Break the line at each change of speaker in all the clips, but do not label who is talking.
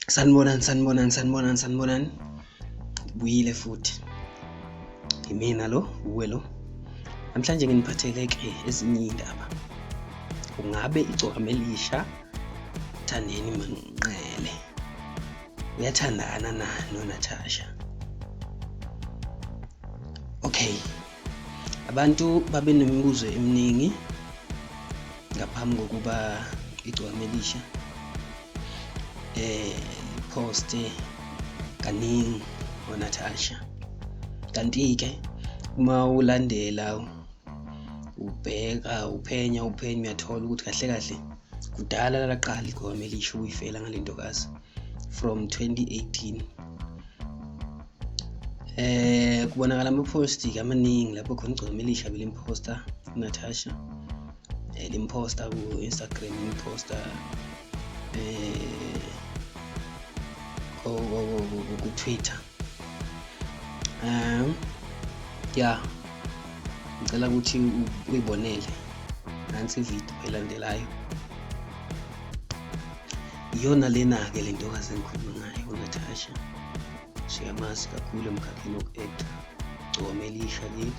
Sanibonani. Buyile futhi. Imina lo, uwe lo. Namhlanje nginiphathele ke ezinye indaba. Ungabe igcokama elisha thandeni manqele. Uyathandana na noNatasha? Okay. Abantu babe nemibuzo eminingi ngaphambi kokuba igcokama elisha poste kaningi noNatasha. Kanti ke uma ulandela ubheka uphenya uyathola ukuthi kahle kahle kudala laqala igcokama elisha ukuyifela ngalentokazi from 2018. Kubonakala ama-post amaningi lapho khona igcokama elisha belimposta uNatasha, limposta ku Instagram, limposta ku Twitter. Ngicela ukuthi uyibonele nansi ivideo elandelayo. Iyona lena ke lentokazi engikhuluma ngayo uNatasha. Siyamazi kakhulu emkhakheni woku-actor, igcokama elisha leli.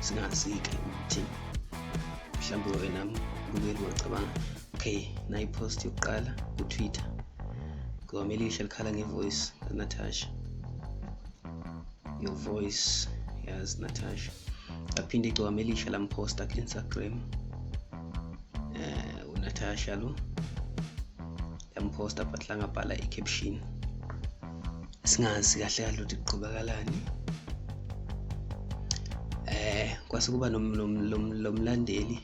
Singazi-ke ukuthi mhlawumbe wena mbukeli wacabanga okay, nayi post yokuqala ku Twitter, igcokama elisha likhala ngevoice kaNatasha, your voice, yes Natasha. Aphinde igcokama elisha lamposta ku Instagram, uNatasha lo yamposta but langabhala i-caption. Singazi kahle kahle ukuthi kuqhubakalani. Kwase kuba nomlandeli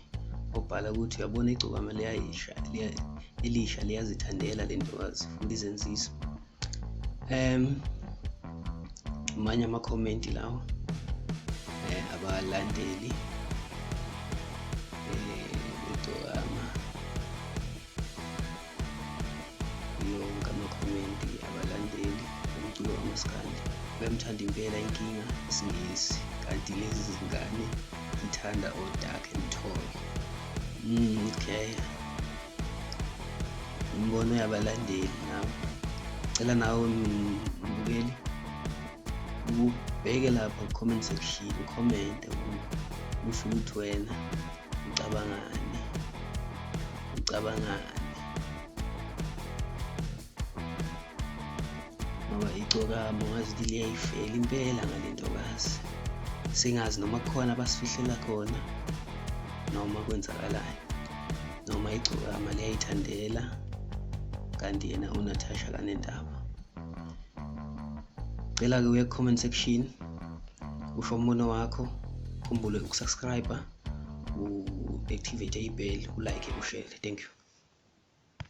obhala ukuthi uyabona igcokama elisha liyazithandela lentokazi futhi izenzisa. Manye ama-comment lawo abalandeli igcokama, yonke ama-comment abalandeli umculo kamaskandi bayamthanda impela inkinga isingisi, kanti lezi zingane zithanda o-dark and tall. Okay, umbono yabalandeli nawo. Cela nawe mbukeli ubheke lapha ku-comment section, ucommente usho ukuthi wena ucabangani. Ngoba igcokama ngazi ukuthi liyayifela impela ngalentokazi. Singazi noma kukhona abasifihlela khona noma kwenzakalayo, noma igcokama liyayithandela kanti yena uNatasha kanendaba. Cela ke uye comment section usho umbono wakho, khumbule ukusubscribe, u-activate ibell, ulike, ushare. Thank you.